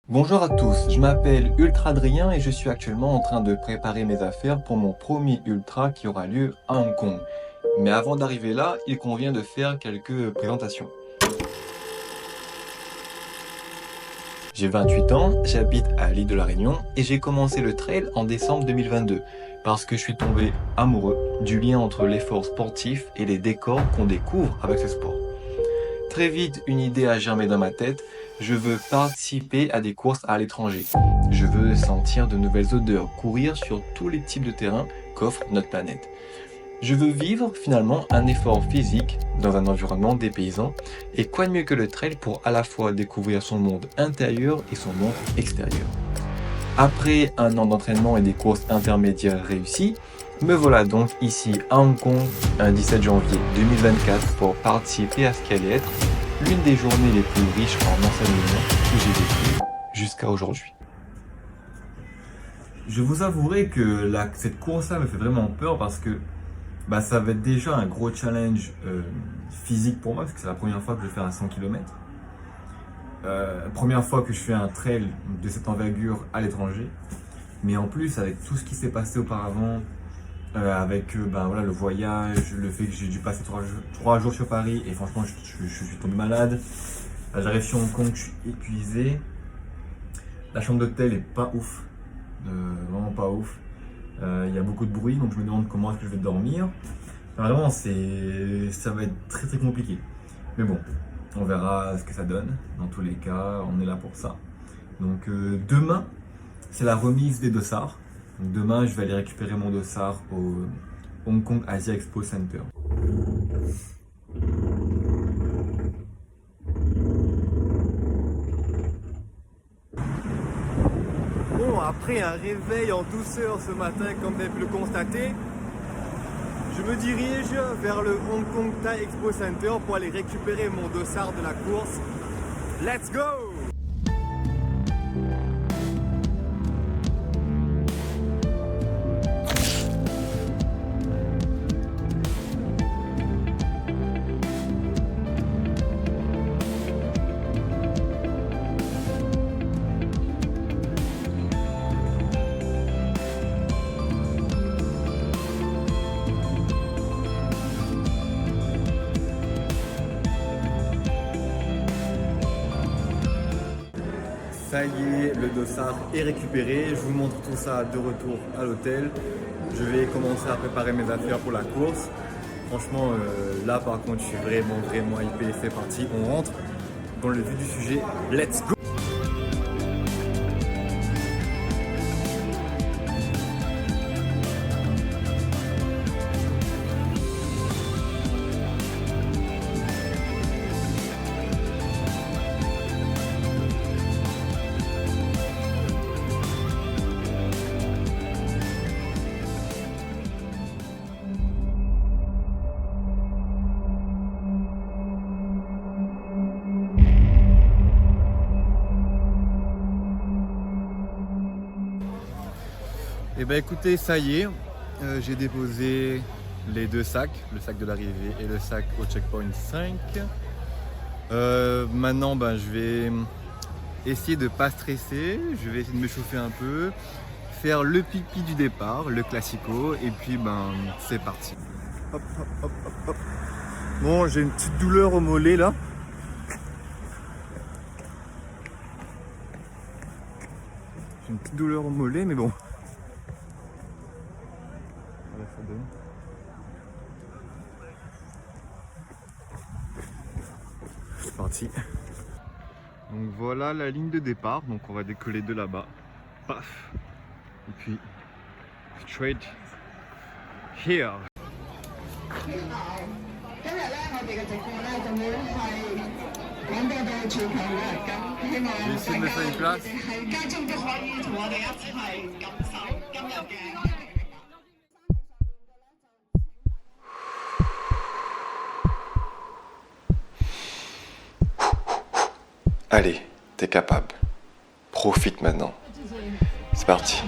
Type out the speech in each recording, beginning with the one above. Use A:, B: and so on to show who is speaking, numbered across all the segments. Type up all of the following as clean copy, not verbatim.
A: Bonjour à tous, je m'appelle Ultra Adrien et je suis actuellement en train de préparer mes affaires pour mon premier ultra qui aura lieu à Hong Kong. Mais avant d'arriver là, il convient de faire quelques présentations. J'ai 28 ans, j'habite à l'île de la Réunion et j'ai commencé le trail en décembre 2022 parce que je suis tombé amoureux du lien entre l'effort sportif et les décors qu'on découvre avec ce sport. Très vite, une idée a germé dans ma tête. Je veux participer à des courses à l'étranger. Je veux sentir de nouvelles odeurs, courir sur tous les types de terrains qu'offre notre planète. Je veux vivre finalement un effort physique dans un environnement dépaysant. Et quoi de mieux que le trail pour à la fois découvrir son monde intérieur et son monde extérieur. Après un an d'entraînement et des courses intermédiaires réussies, me voilà donc ici à Hong Kong un 17 janvier 2024 pour participer à ce qui allait être l'une des journées les plus riches en enseignement que j'ai vécues jusqu'à aujourd'hui. Je vous avouerai que cette course-là me fait vraiment peur parce que ça va être déjà un gros challenge physique pour moi parce que c'est la première fois que je fais un 100 km. Première fois que je fais un trail de cette envergure à l'étranger. Mais en plus, avec tout ce qui s'est passé auparavant, avec le voyage, le fait que j'ai dû passer 3 jours sur Paris et franchement, je suis tombé malade. Là, j'arrive sur Hong Kong, je suis épuisé. La chambre d'hôtel est pas ouf, vraiment pas ouf. Il y a beaucoup de bruit, donc je me demande comment est-ce que je vais dormir. Enfin, vraiment, ça va être très très compliqué. Mais bon, on verra ce que ça donne. Dans tous les cas, on est là pour ça. Donc demain, c'est la remise des dossards. Donc, demain, je vais aller récupérer mon dossard au Hong Kong Asia Expo Center.
B: Bon, après un réveil en douceur ce matin, comme vous avez pu le constater, je me dirige vers le Hong Kong Thai Expo Center pour aller récupérer mon dossard de la course. Let's go! Ça y est, le dossard est récupéré. Je vous montre tout ça de retour à l'hôtel. Je vais commencer à préparer mes affaires pour la course. Franchement, là par contre, je suis vraiment hypé. C'est parti, on rentre dans le vif du sujet. Let's go! Et ben écoutez, ça y est, j'ai déposé les deux sacs, le sac de l'arrivée et le sac au checkpoint 5. Maintenant, je vais essayer de ne pas stresser, je vais essayer de me chauffer un peu, faire le pipi du départ, le classico, et puis c'est parti. Hop, hop, hop, hop, hop. Bon, j'ai une petite douleur au mollet là. J'ai une petite douleur au mollet, mais bon. C'est parti. Donc voilà la ligne de départ, donc on va décoller de là-bas. Paf. Et puis straight here. J'ai essayé de me faire une place.
A: Allez, t'es capable. Profite maintenant. C'est parti.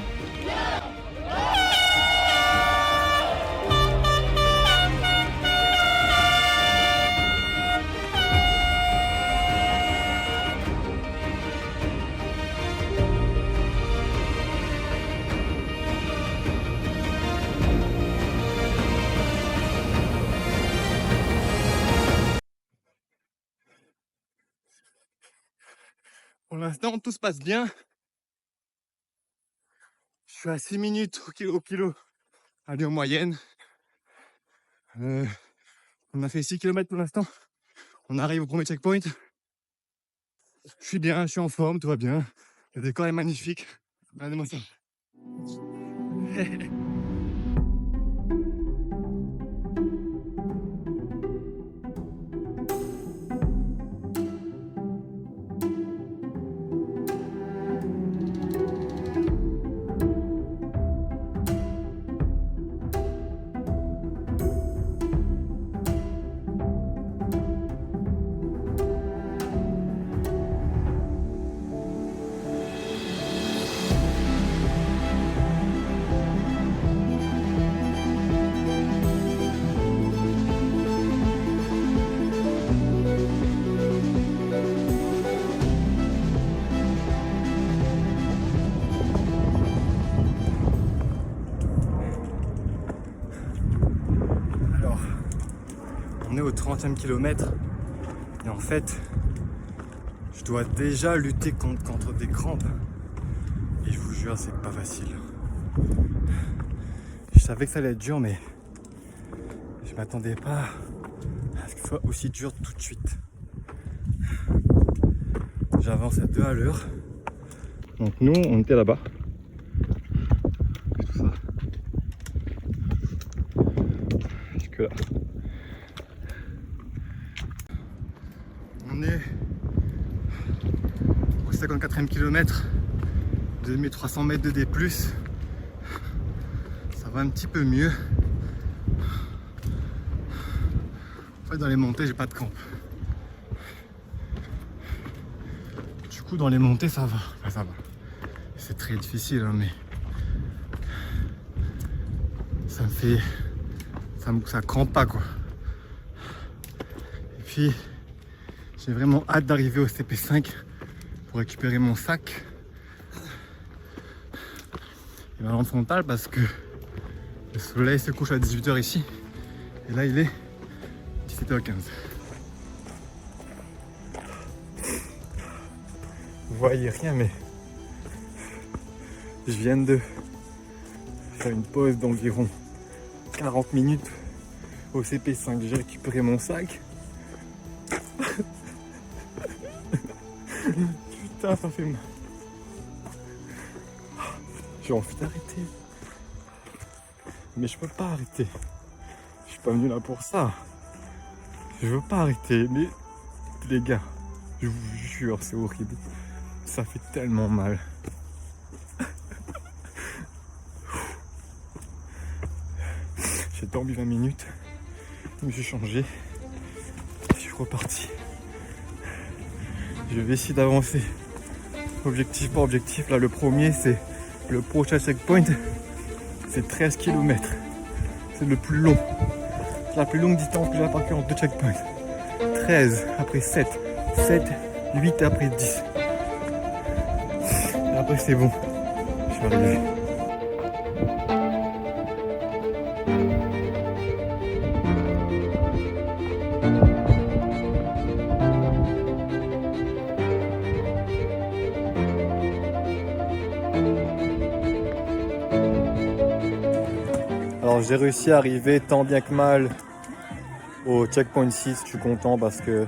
C: Pour l'instant, tout se passe bien. Je suis à 6 minutes au kilo, allez, en moyenne. On a fait 6 km pour l'instant. On arrive au premier checkpoint. Je suis bien, je suis en forme, tout va bien. Le décor est magnifique. Regardez-moi ça. Alors, on est au 30e kilomètre et en fait, je dois déjà lutter contre des crampes. Et je vous jure, c'est pas facile. Je savais que ça allait être dur, mais je m'attendais pas à ce que ce soit aussi dur tout de suite. J'avance à 2 à l'heure. Donc nous, on était là-bas. Tout ça. Jusque là. On est au 54e kilomètre, 2300 mètres de D+. Ça va un petit peu mieux. En fait, dans les montées, j'ai pas de crampes. Du coup, dans les montées, ça va. Enfin, ça va. C'est très difficile, hein, mais ça me fait... Ça crampe pas, quoi. Et puis, j'ai vraiment hâte d'arriver au CP5 pour récupérer mon sac. Et ma lampe frontale parce que le soleil se couche à 18 h ici. Et là, il est 17 h 15. Vous voyez rien, mais je viens de faire une pause d'environ 40 minutes au CP5. J'ai récupéré mon sac. Putain, ça fait mal. J'ai envie d'arrêter. Mais je peux pas arrêter. Je suis pas venu là pour ça. Je veux pas arrêter. Mais les gars, je vous jure, c'est horrible. Ça fait tellement mal. J'ai dormi 20 minutes. Je me suis changé. Je suis reparti. Je vais essayer d'avancer. Objectif par objectif. Là, le premier, c'est le prochain checkpoint. C'est 13 km. C'est le plus long. C'est la plus longue distance que j'ai parcourue en 2 checkpoints. 13 après 7. 7, 8 après 10. Et après, c'est bon. Je suis arrivé. Alors j'ai réussi à arriver tant bien que mal au checkpoint 6, je suis content parce que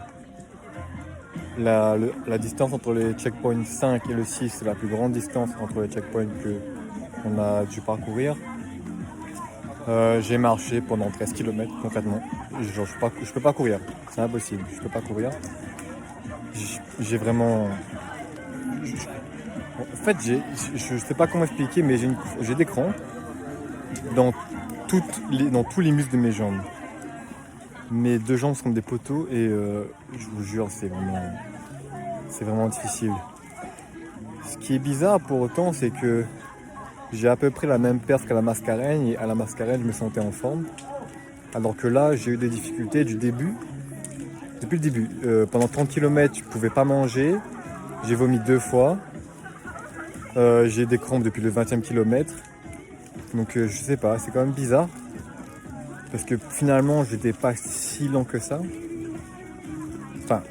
C: la distance entre les checkpoints 5 et le 6, c'est la plus grande distance entre les checkpoints qu'on a dû parcourir. J'ai marché pendant 13 km concrètement, je peux pas courir, c'est impossible, je peux pas courir. J'ai vraiment... En fait, je sais pas comment expliquer, mais j'ai des crampes dans tous les muscles de mes jambes. Mes 2 jambes sont des poteaux et je vous jure, c'est vraiment difficile. Ce qui est bizarre pour autant, c'est que j'ai à peu près la même perf qu'à la Mascareigne et à la Mascareigne, je me sentais en forme. Alors que là, j'ai eu des difficultés depuis le début. Pendant 30 km, je ne pouvais pas manger. J'ai vomi 2 fois. J'ai des crampes depuis le 20e kilomètre. Donc je sais pas, c'est quand même bizarre. Parce que finalement, j'étais pas si lent que ça. Enfin,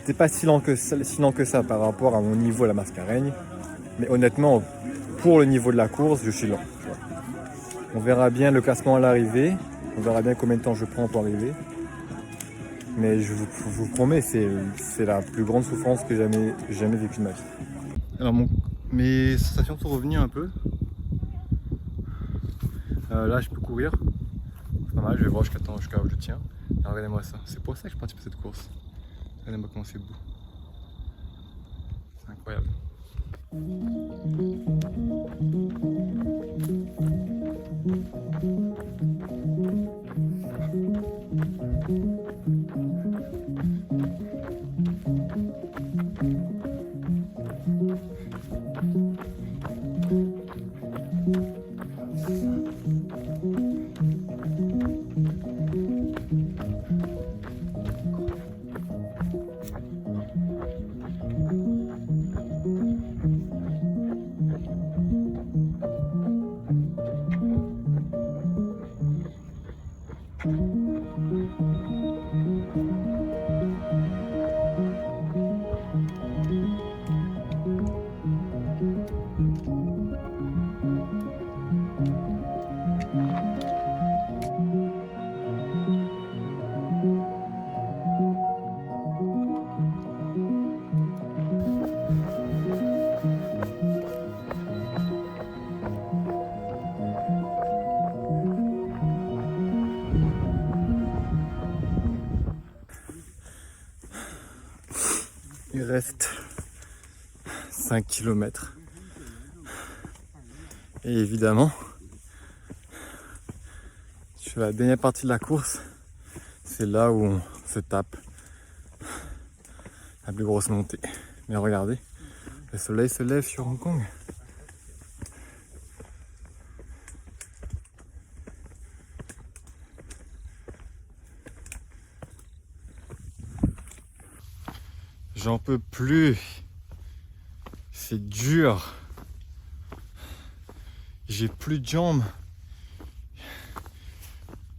C: j'étais pas si lent que ça par rapport à mon niveau à la Mascareigne. Mais honnêtement, pour le niveau de la course, je suis lent. Tu vois. On verra bien le classement à l'arrivée. On verra bien combien de temps je prends pour arriver. Mais je vous promets, c'est la plus grande souffrance que j'ai jamais vécue de ma vie. Alors mes sensations sont revenues un peu. Là je peux courir. C'est pas mal, je vais voir jusqu'à où je tiens. Alors, regardez-moi ça. C'est pour ça que je participe à cette course. Regardez-moi comment c'est beau. C'est incroyable. Il reste 5 km. Et évidemment, sur la dernière partie de la course, c'est là où on se tape la plus grosse montée. Mais regardez, le soleil se lève sur Hong Kong. J'en peux plus. C'est dur. J'ai plus de jambes.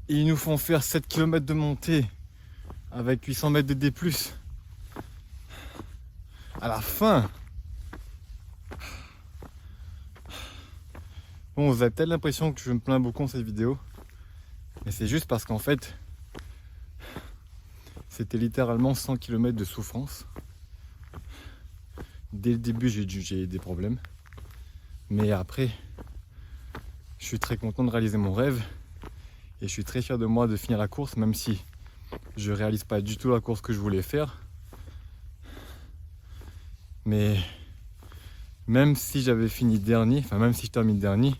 C: Et ils nous font faire 7 km de montée avec 800 mètres de D+. À la fin. Bon, vous avez peut-être l'impression que je me plains beaucoup dans cette vidéo. Mais c'est juste parce qu'en fait, c'était littéralement 100 km de souffrance. Dès le début, j'ai des problèmes. Mais après, je suis très content de réaliser mon rêve. Et je suis très fier de moi de finir la course, même si je ne réalise pas du tout la course que je voulais faire. Mais même si j'avais fini dernier, enfin même si je termine dernier,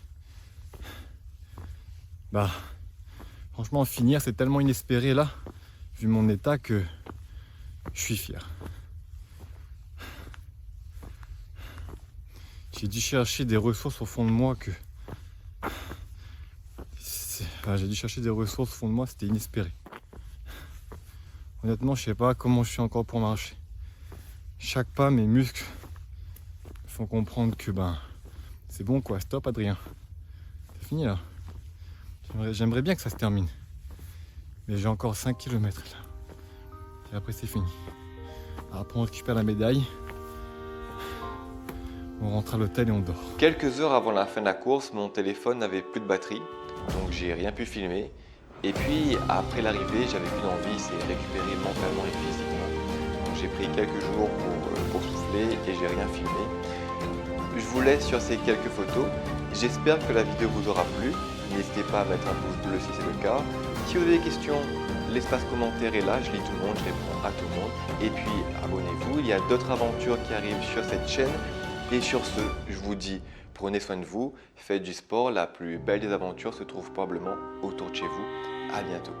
C: bah franchement finir c'est tellement inespéré là, vu mon état, que je suis fier. J'ai dû chercher des ressources au fond de moi c'était inespéré. Honnêtement, je sais pas comment je suis encore pour marcher. Chaque pas, mes muscles font comprendre que c'est bon quoi, stop Adrien. C'est fini là. J'aimerais bien que ça se termine. Mais j'ai encore 5 km là. Et après c'est fini. Alors après on récupère la médaille. On rentre à l'hôtel et on dort.
A: Quelques heures avant la fin de la course, mon téléphone n'avait plus de batterie, donc j'ai rien pu filmer. Et puis après l'arrivée, j'avais plus d'envie, c'est récupérer mentalement et physiquement. Donc j'ai pris quelques jours pour souffler et j'ai rien filmé. Je vous laisse sur ces quelques photos. J'espère que la vidéo vous aura plu. N'hésitez pas à mettre un pouce bleu si c'est le cas. Si vous avez des questions, l'espace commentaire est là, je lis tout le monde, je réponds à tout le monde. Et puis abonnez-vous, il y a d'autres aventures qui arrivent sur cette chaîne. Et sur ce, je vous dis, prenez soin de vous, faites du sport, la plus belle des aventures se trouve probablement autour de chez vous. À bientôt.